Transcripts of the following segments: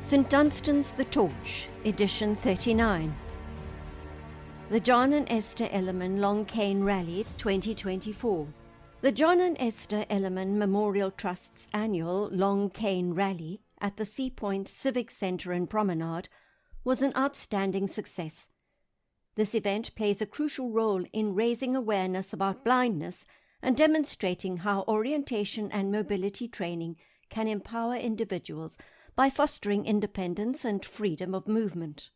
St Dunstan's The Torch, Edition 39. The John and Esther Elliman Long Cabe Rally 2024. The John and Esther Elliman Memorial Trust's annual Long Cabe Rally at the Sea Point Civic Centre and Promenade was an outstanding success. This event plays a crucial role in raising awareness about blindness and demonstrating how orientation and mobility training can empower individuals by fostering independence and freedom of movement.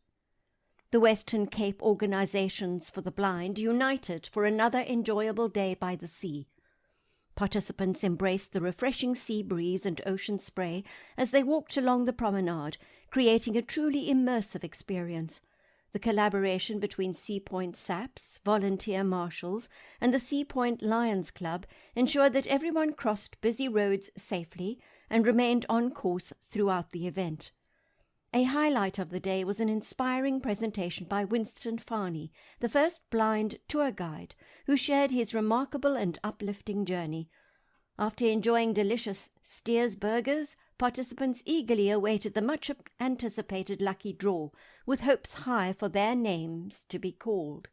The Western Cape Organisations for the Blind united for another enjoyable day by the sea. Participants embraced the refreshing sea breeze and ocean spray as they walked along the promenade, creating a truly immersive experience. The collaboration between Sea Point SAPs, volunteer marshals, and the Sea Point Lions Club ensured that everyone crossed busy roads safely and remained on course throughout the event. A highlight of the day was an inspiring presentation by Winston Farney, the first blind tour guide, who shared his remarkable and uplifting journey. After enjoying delicious Steers burgers, participants eagerly awaited the much-anticipated lucky draw, with hopes high for their names to be called.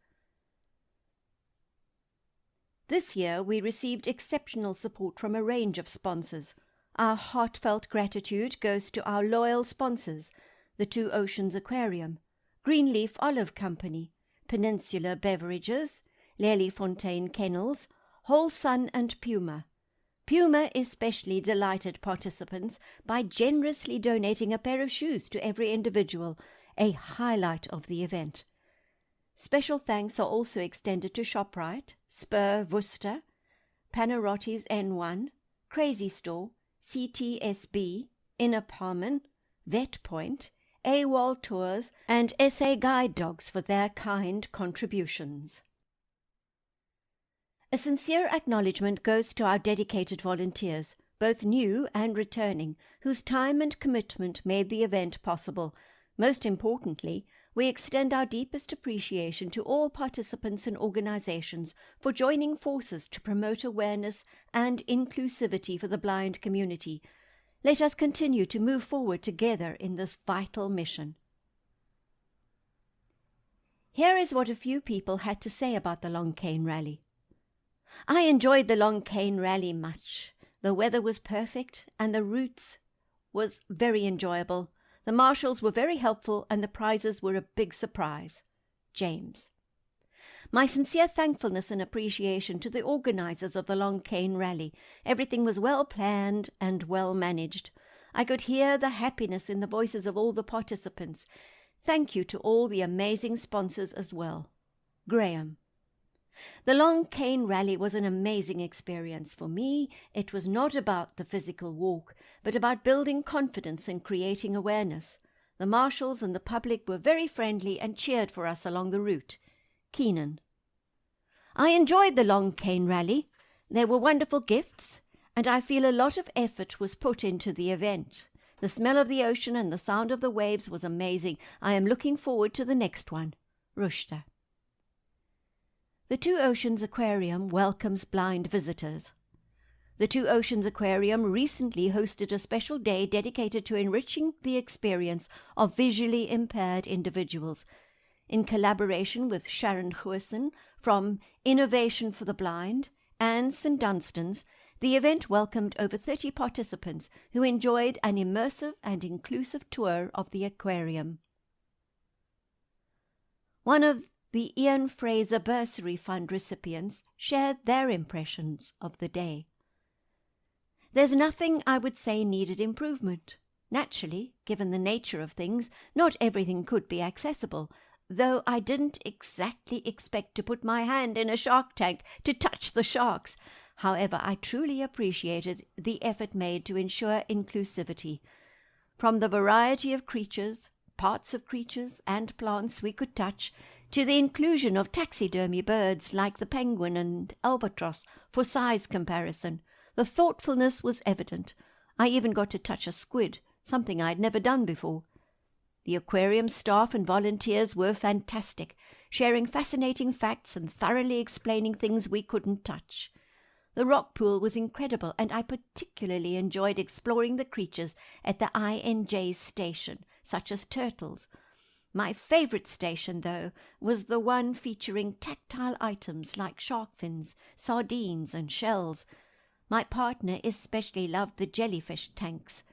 This year we received exceptional support from a range of sponsors. Our heartfelt gratitude goes to our loyal sponsors, the Two Oceans Aquarium, Greenleaf Olive Company, Peninsula Beverages, Lelyfontein Kennels, Whole Sun and Puma. Puma especially delighted participants by generously donating a pair of shoes to every individual, a highlight of the event. Special thanks are also extended to ShopRite, Spur Worcester, Panarottis N1, Crazy Store, CTSB, Inner Palmen, Vet Point, AWOL Tours, and SA Guide Dogs for their kind contributions. A sincere acknowledgement goes to our dedicated volunteers, both new and returning, whose time and commitment made the event possible. Most importantly, we extend our deepest appreciation to all participants and organizations for joining forces to promote awareness and inclusivity for the blind community. Let us continue to move forward together in this vital mission. Here is what a few people had to say about the Long Cabe Rally. I enjoyed the Long Cabe Rally much. The weather was perfect and the routes was very enjoyable. The marshals were very helpful and the prizes were a big surprise. James. My sincere thankfulness and appreciation to the organisers of the Long Cabe Rally. Everything was well planned and well managed. I could hear the happiness in the voices of all the participants. Thank you to all the amazing sponsors as well. Graham. The Long Cabe Rally was an amazing experience. For me, it was not about the physical walk, but about building confidence and creating awareness. The marshals and the public were very friendly and cheered for us along the route. Keenan. I enjoyed the Long Cabe Rally. There were wonderful gifts, and I feel a lot of effort was put into the event. The smell of the ocean and the sound of the waves was amazing. I am looking forward to the next one. Rushta. The Two Oceans Aquarium welcomes blind visitors. The Two Oceans Aquarium recently hosted a special day dedicated to enriching the experience of visually impaired individuals. In collaboration with Sharon Goosen from Innovation for the Blind and St Dunstan's, the event welcomed over 30 participants who enjoyed an immersive and inclusive tour of the aquarium. One of the Ian Fraser Bursary Fund recipients shared their impressions of the day. There's nothing I would say needed improvement. Naturally, given the nature of things, not everything could be accessible, though I didn't exactly expect to put my hand in a shark tank to touch the sharks. However, I truly appreciated the effort made to ensure inclusivity. From the variety of creatures, parts of creatures and plants we could touch, to the inclusion of taxidermy birds like the penguin and albatross for size comparison, the thoughtfulness was evident. I even got to touch a squid, something I'd never done before. The aquarium staff and volunteers were fantastic, sharing fascinating facts and thoroughly explaining things we couldn't touch. The rock pool was incredible, and I particularly enjoyed exploring the creatures at the INJ station, such as turtles. My favourite station, though, was the one featuring tactile items like shark fins, sardines and shells. My partner especially loved the jellyfish tanks.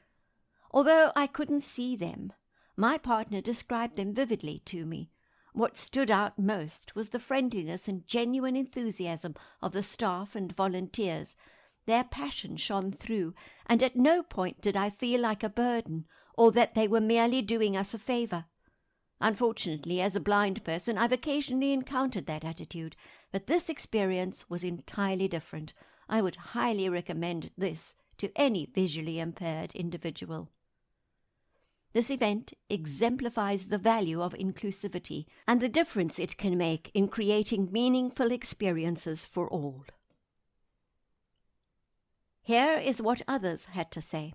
Although I couldn't see them, my partner described them vividly to me. What stood out most was the friendliness and genuine enthusiasm of the staff and volunteers. Their passion shone through, and at no point did I feel like a burden or that they were merely doing us a favour. Unfortunately, as a blind person, I've occasionally encountered that attitude, but this experience was entirely different. I would highly recommend this to any visually impaired individual. This event exemplifies the value of inclusivity and the difference it can make in creating meaningful experiences for all. Here is what others had to say.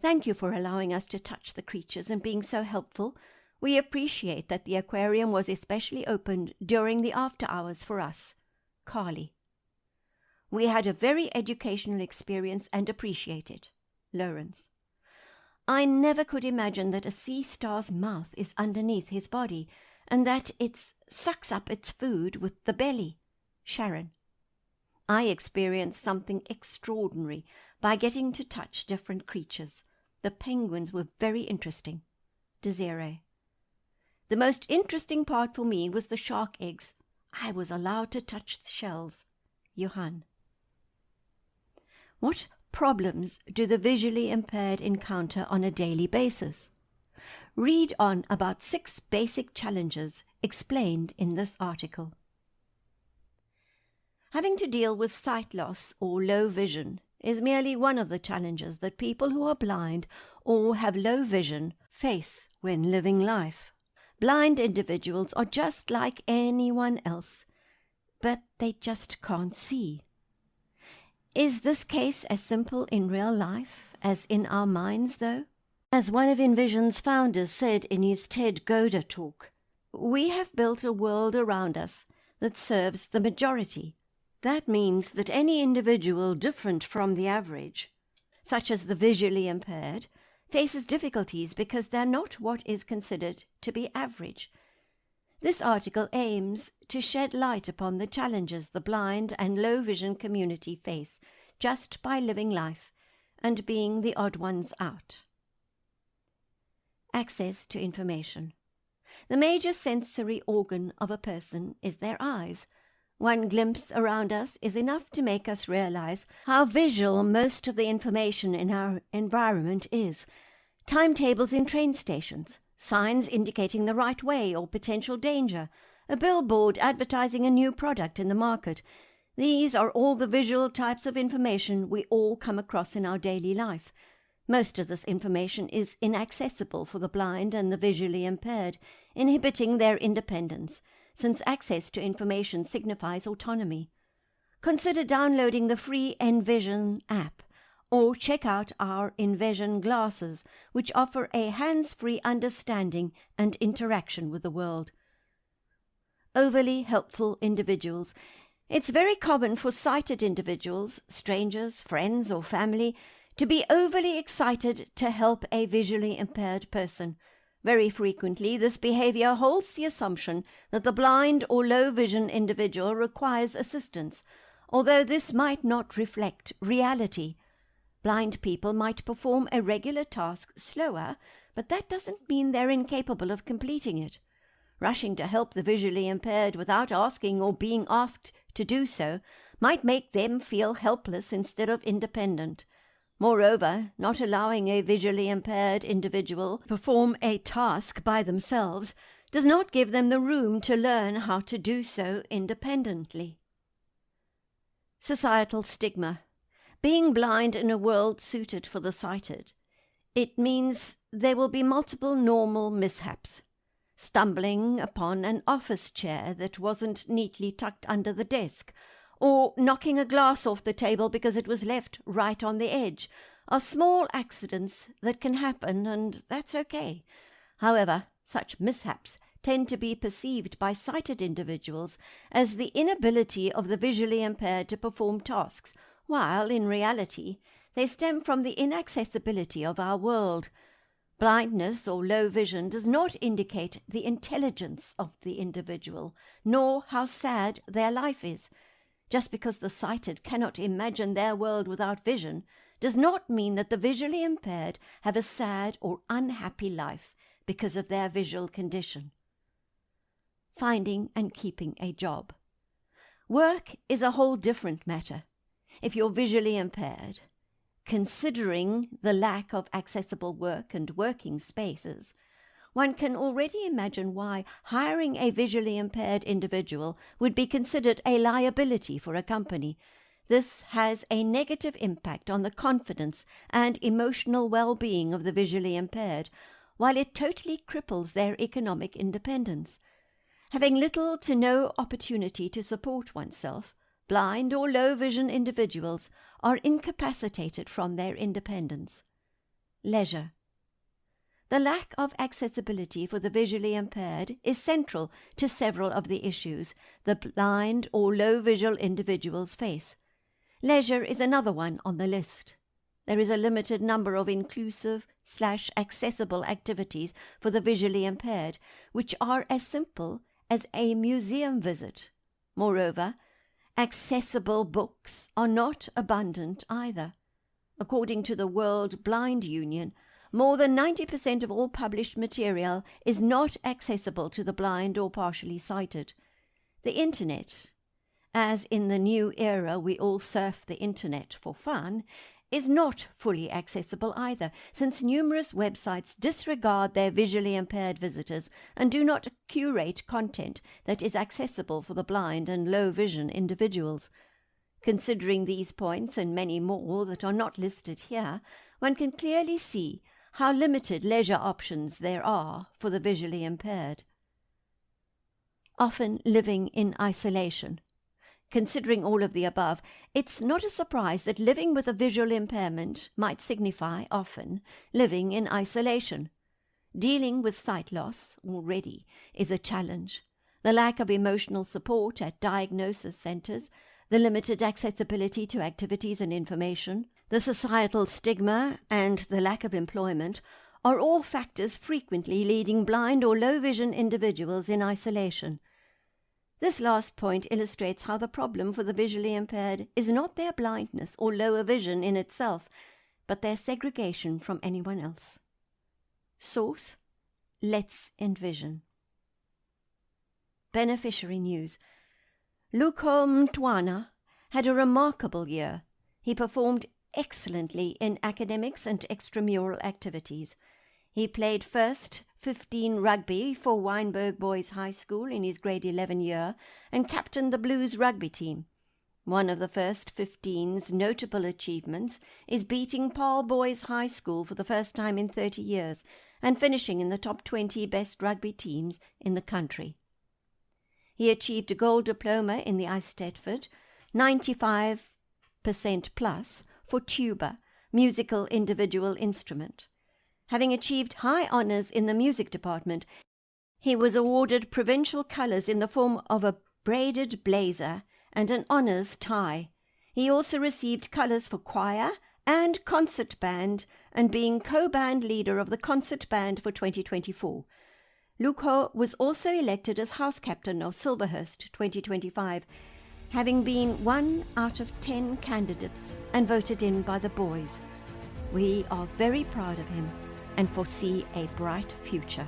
Thank you for allowing us to touch the creatures and being so helpful. We appreciate that the aquarium was especially opened during the after hours for us. Carly. We had a very educational experience and appreciate it. Lawrence. I never could imagine that a sea star's mouth is underneath his body and that it sucks up its food with the belly. Sharon. I experienced something extraordinary by getting to touch different creatures. The penguins were very interesting. Desiree. The most interesting part for me was the shark eggs. I was allowed to touch the shells. Johan. What problems do the visually impaired encounter on a daily basis? Read on about 6 basic challenges explained in this article. Having to deal with sight loss or low vision is merely one of the challenges that people who are blind or have low vision face when living life. Blind individuals are just like anyone else, but they just can't see. Is this case as simple in real life as in our minds, though? As one of Envision's founders said in his Ted Goda talk, we have built a world around us that serves the majority. That means that any individual different from the average, such as the visually impaired, faces difficulties because they're not what is considered to be average. This article aims to shed light upon the challenges the blind and low vision community face just by living life and being the odd ones out. Access to information. The major sensory organ of a person is their eyes. One glimpse around us is enough to make us realize how visual most of the information in our environment is. Timetables in train stations, signs indicating the right way or potential danger, a billboard advertising a new product in the market. These are all the visual types of information we all come across in our daily life. Most of this information is inaccessible for the blind and the visually impaired, inhibiting their independence, since access to information signifies autonomy. Consider downloading the free Envision app, or check out our Envision glasses, which offer a hands-free understanding and interaction with the world. Overly helpful individuals. It's very common for sighted individuals, strangers, friends or family, to be overly excited to help a visually impaired person. Very frequently, this behavior holds the assumption that the blind or low vision individual requires assistance, although this might not reflect reality. Blind people might perform a regular task slower, but that doesn't mean they're incapable of completing it. Rushing to help the visually impaired without asking or being asked to do so might make them feel helpless instead of independent. Moreover, not allowing a visually impaired individual to perform a task by themselves does not give them the room to learn how to do so independently. Societal stigma. Being blind in a world suited for the sighted, it means there will be multiple normal mishaps. Stumbling upon an office chair that wasn't neatly tucked under the desk, or knocking a glass off the table because it was left right on the edge, are small accidents that can happen, and that's okay. However, such mishaps tend to be perceived by sighted individuals as the inability of the visually impaired to perform tasks, while in reality they stem from the inaccessibility of our world. Blindness or low vision does not indicate the intelligence of the individual, nor how sad their life is. Just because the sighted cannot imagine their world without vision does not mean that the visually impaired have a sad or unhappy life because of their visual condition. Finding and keeping a job. Work is a whole different matter. If you're visually impaired, considering the lack of accessible work and working spaces, one can already imagine why hiring a visually impaired individual would be considered a liability for a company. This has a negative impact on the confidence and emotional well-being of the visually impaired, while it totally cripples their economic independence. Having little to no opportunity to support oneself, blind or low vision individuals are incapacitated from their independence. Leisure. The lack of accessibility for the visually impaired is central to several of the issues the blind or low visual individuals face. Leisure is another one on the list. There is a limited number of inclusive/accessible activities for the visually impaired, which are as simple as a museum visit. Moreover, accessible books are not abundant either. According to the World Blind Union, more than 90% of all published material is not accessible to the blind or partially sighted. The Internet, as in the new era we all surf the Internet for fun, is not fully accessible either, since numerous websites disregard their visually impaired visitors and do not curate content that is accessible for the blind and low vision individuals. Considering these points and many more that are not listed here, one can clearly see how limited leisure options there are for the visually impaired. Often living in isolation. Considering all of the above, it's not a surprise that living with a visual impairment might signify, often, living in isolation. Dealing with sight loss already is a challenge. The lack of emotional support at diagnosis centres, the limited accessibility to activities and information, the societal stigma, and the lack of employment are all factors frequently leading blind or low vision individuals in isolation. This last point illustrates how the problem for the visually impaired is not their blindness or lower vision in itself, but their segregation from anyone else. Source: Let's Envision. Beneficiary news. Luko Mtwana had a remarkable year. He performed excellently in academics and extramural activities. He played first 15 rugby for Wynberg Boys High School in his grade 11 year and captained the Blues rugby team. One of the first 15's notable achievements is beating Paul Boys High School for the first time in 30 years and finishing in the top 20 best rugby teams in the country. He achieved a gold diploma in the Eisteddfod, 95% plus for tuba, musical individual instrument. Having achieved high honours in the music department, he was awarded provincial colours in the form of a braided blazer and an honours tie. He also received colours for choir and concert band, and being co-band leader of the concert band for 2024. Luko was also elected as house captain of Silverhurst 2025, having been 1 out of 10 candidates and voted in by the boys. We are very proud of him and foresee a bright future.